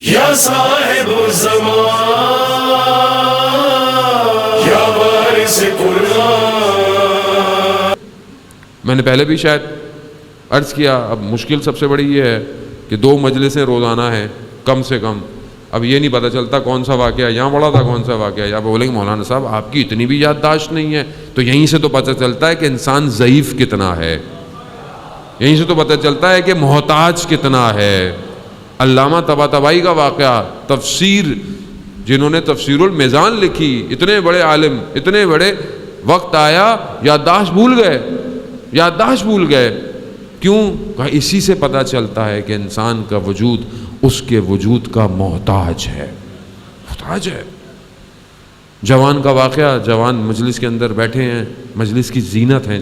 یا صاحب الزمان یا وارث قرآن. میں نے پہلے بھی شاید عرض کیا، اب مشکل سب سے بڑی یہ ہے کہ 2 مجلسیں روزانہ ہیں کم سے کم. اب یہ نہیں پتہ چلتا کون سا واقعہ یہاں پڑا تھا، کون سا واقعہ یا بولیں گے مولانا صاحب آپ کی اتنی بھی یادداشت نہیں ہے. تو یہیں سے تو پتہ چلتا ہے کہ انسان ضعیف کتنا ہے، یہیں سے تو پتہ چلتا ہے کہ محتاج کتنا ہے. علامہ طباطبائی کا واقعہ، تفسیر جنہوں نے تفسیر المیزان لکھی، اتنے بڑے عالم، اتنے بڑے، وقت آیا یادداشت بھول گئے. کیوں؟ اسی سے پتہ چلتا ہے کہ انسان کا وجود اس کے وجود کا محتاج ہے. جوان کا واقعہ، جوان مجلس کے اندر بیٹھے ہیں، مجلس کی زینت ہیں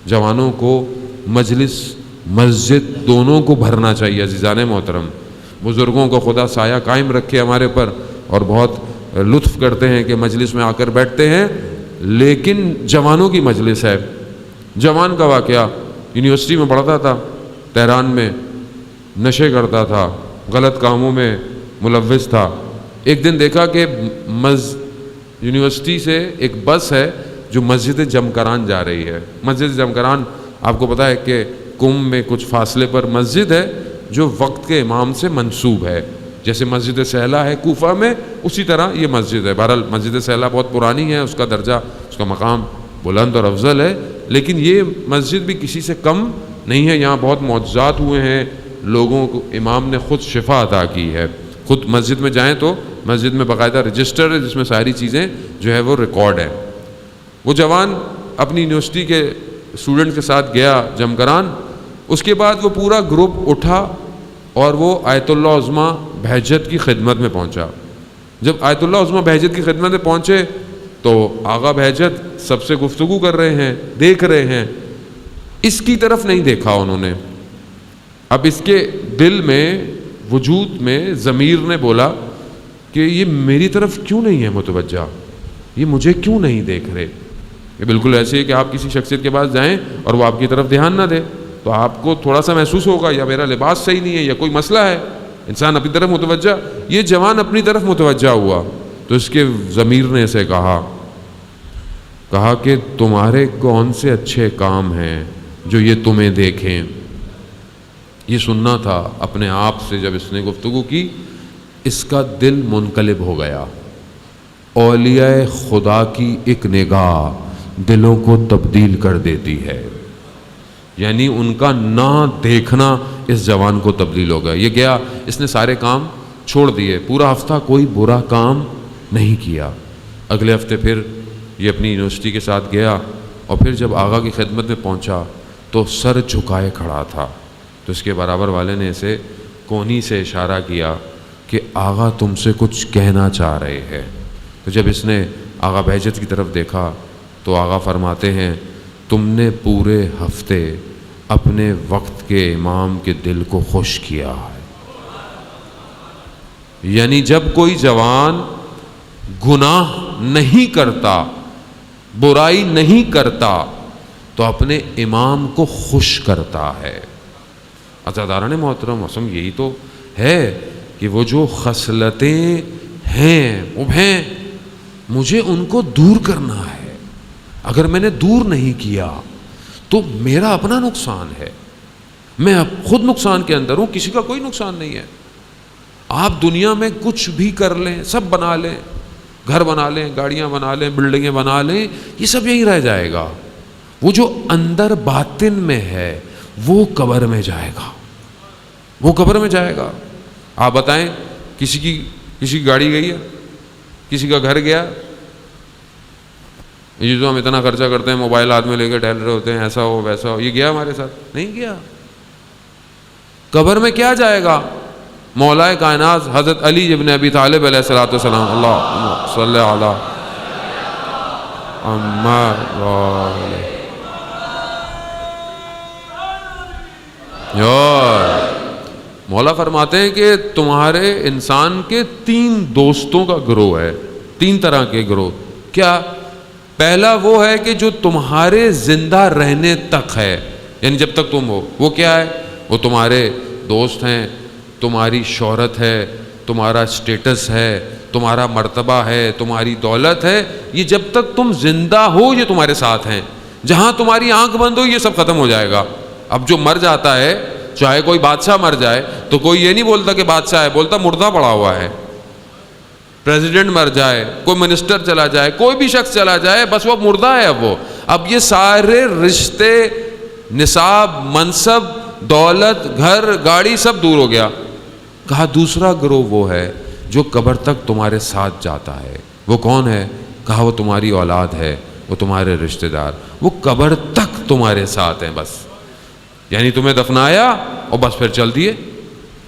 جوانوں کو مجلس مسجد دونوں کو بھرنا چاہیے. عزیزان محترم، بزرگوں کو خدا سایہ قائم رکھے ہمارے پر، اور بہت لطف کرتے ہیں کہ مجلس میں آ کر بیٹھتے ہیں، لیکن جوانوں کی مجلس ہے. جوان کا واقعہ، یونیورسٹی میں پڑھتا تھا، تہران میں، نشے کرتا تھا، غلط کاموں میں ملوث تھا. ایک دن دیکھا کہ یونیورسٹی سے ایک بس ہے جو مسجد جمکران جا رہی ہے. مسجد جمکران آپ کو پتہ ہے کہ قم میں کچھ فاصلے پر مسجد ہے جو وقت کے امام سے منسوب ہے. جیسے مسجد سہلہ ہے کوفہ میں، اسی طرح یہ مسجد ہے. بہرحال مسجد سہلہ بہت پرانی ہے، اس کا درجہ، اس کا مقام بلند اور افضل ہے، لیکن یہ مسجد بھی کسی سے کم نہیں ہے. یہاں بہت معجزات ہوئے ہیں، لوگوں کو امام نے خود شفا عطا کی ہے. خود مسجد میں جائیں تو مسجد میں باقاعدہ رجسٹر ہے جس میں ساری چیزیں جو ہے وہ ریکارڈ ہیں. وہ جوان اپنی یونیورسٹی کے اسٹوڈنٹ کے ساتھ گیا جمکران. اس کے بعد وہ پورا گروپ اٹھا اور وہ آیت اللہ عظمیٰ بہجت کی خدمت میں پہنچا. جب آیت اللہ عظمیٰ بہجت کی خدمت میں پہنچے تو آغا بہجت سب سے گفتگو کر رہے ہیں، دیکھ رہے ہیں. اس کی طرف نہیں دیکھا انہوں نے. اب اس کے دل میں، وجود میں ضمیر نے بولا کہ یہ میری طرف کیوں نہیں ہے متوجہ، یہ مجھے کیوں نہیں دیکھ رہے. یہ بالکل ایسے ہے کہ آپ کسی شخصیت کے پاس جائیں اور وہ آپ کی طرف دھیان نہ دے تو آپ کو تھوڑا سا محسوس ہوگا یا میرا لباس صحیح نہیں ہے یا کوئی مسئلہ ہے. انسان اپنی طرف متوجہ، یہ جوان اپنی طرف متوجہ ہوا تو اس کے ضمیر نے اسے کہا کہ تمہارے کون سے اچھے کام ہیں جو یہ تمہیں دیکھیں. یہ سننا تھا اپنے آپ سے. جب اس نے گفتگو کی اس کا دل منقلب ہو گیا. اولیاء خدا کی ایک نگاہ دلوں کو تبدیل کر دیتی ہے. یعنی ان کا نہ دیکھنا اس جوان کو تبدیل ہو گیا. یہ گیا، اس نے سارے کام چھوڑ دیے، پورا ہفتہ کوئی برا کام نہیں کیا. اگلے ہفتے پھر یہ اپنی یونیورسٹی کے ساتھ گیا اور پھر جب آغا کی خدمت میں پہنچا تو سر جھکائے کھڑا تھا. تو اس کے برابر والے نے اسے کونی سے اشارہ کیا کہ آغا تم سے کچھ کہنا چاہ رہے ہیں. تو جب اس نے آغا بہجت کی طرف دیکھا تو آغا فرماتے ہیں تم نے پورے ہفتے اپنے وقت کے امام کے دل کو خوش کیا ہے. یعنی جب کوئی جوان گناہ نہیں کرتا، برائی نہیں کرتا تو اپنے امام کو خوش کرتا ہے. عزیزان محترم، موسم یہی تو ہے کہ وہ جو خصلتیں ہیں وہ ہیں، مجھے ان کو دور کرنا ہے. اگر میں نے دور نہیں کیا تو میرا اپنا نقصان ہے، میں اب خود نقصان کے اندر ہوں، کسی کا کوئی نقصان نہیں ہے. آپ دنیا میں کچھ بھی کر لیں، سب بنا لیں، گھر بنا لیں، گاڑیاں بنا لیں، بلڈنگیں بنا لیں، یہ سب یہی رہ جائے گا. وہ جو اندر باطن میں ہے وہ قبر میں جائے گا، وہ قبر میں جائے گا. آپ بتائیں کسی کی گاڑی گئی ہے، کسی کا گھر گیا. یہ جو ہم اتنا خرچہ کرتے ہیں، موبائل ہاتھ میں لے کے ٹہل رہے ہوتے ہیں، ایسا ہو ویسا ہو، یہ گیا ہمارے ساتھ؟ نہیں گیا. قبر میں کیا جائے گا؟ مولا کائنات حضرت علی ابن ابی طالب علیہ الصلوۃ والسلام، اللہم صلی علی محمد. مولا فرماتے ہیں کہ تمہارے انسان کے 3 دوستوں کا گروہ ہے، 3 طرح کے گروہ. کیا؟ پہلا وہ ہے کہ جو تمہارے زندہ رہنے تک ہے، یعنی جب تک تم ہو. وہ کیا ہے؟ وہ تمہارے دوست ہیں، تمہاری شہرت ہے، تمہارا اسٹیٹس ہے، تمہارا مرتبہ ہے، تمہاری دولت ہے، یہ جب تک تم زندہ ہو یہ تمہارے ساتھ ہیں. جہاں تمہاری آنکھ بند ہو یہ سب ختم ہو جائے گا. اب جو مر جاتا ہے، چاہے کوئی بادشاہ مر جائے تو کوئی یہ نہیں بولتا کہ بادشاہ ہے، بولتا مردہ پڑا ہوا ہے. پریزیڈنٹ مر جائے، کوئی منسٹر چلا جائے، کوئی بھی شخص چلا جائے، بس وہ مردہ ہے. اب یہ سارے رشتے، نصاب، منصب، دولت، گھر، گاڑی سب دور ہو گیا. کہا دوسرا گروہ وہ ہے جو قبر تک تمہارے ساتھ جاتا ہے. وہ کون ہے؟ کہا وہ تمہاری اولاد ہے، وہ تمہارے رشتہ دار، وہ قبر تک تمہارے ساتھ ہیں بس. یعنی تمہیں دفنایا اور بس پھر چل دیے،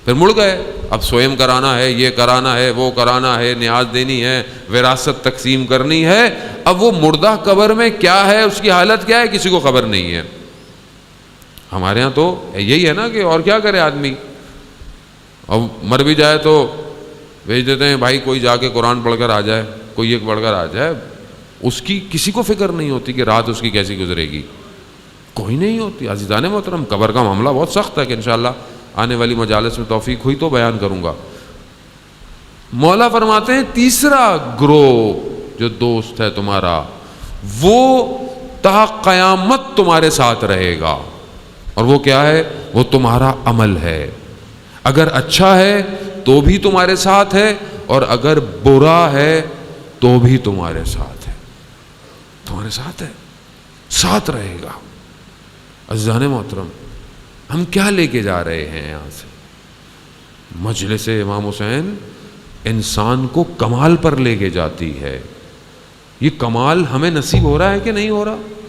پھر مڑ گئے. اب سوئم کرانا ہے، یہ کرانا ہے، وہ کرانا ہے، نیاز دینی ہے، وراثت تقسیم کرنی ہے. اب وہ مردہ قبر میں کیا ہے، اس کی حالت کیا ہے، کسی کو خبر نہیں ہے. ہمارے ہاں تو یہی ہے نا کہ اور کیا کرے آدمی. اب مر بھی جائے تو بھیج دیتے ہیں بھائی کوئی جا کے قرآن پڑھ کر آ جائے، کوئی ایک پڑھ کر آ جائے. اس کی کسی کو فکر نہیں ہوتی کہ رات اس کی کیسی گزرے گی، کوئی نہیں ہوتی. عزیزان محترم، قبر کا معاملہ بہت سخت ہے کہ انشاءاللہ آنے والی مجالس میں توفیق ہوئی تو بیان کروں گا. مولا فرماتے ہیں تیسرا گروہ جو دوست ہے تمہارا، وہ تا قیامت تمہارے ساتھ رہے گا. اور وہ کیا ہے؟ وہ تمہارا عمل ہے. اگر اچھا ہے تو بھی تمہارے ساتھ ہے، اور اگر برا ہے تو بھی تمہارے ساتھ ہے. تمہارے ساتھ ہے، ساتھ رہے گا. عزیزان محترم، ہم کیا لے کے جا رہے ہیں یہاں سے؟ مجلس امام حسین انسان کو کمال پر لے کے جاتی ہے. یہ کمال ہمیں نصیب ہو رہا ہے کہ نہیں ہو رہا؟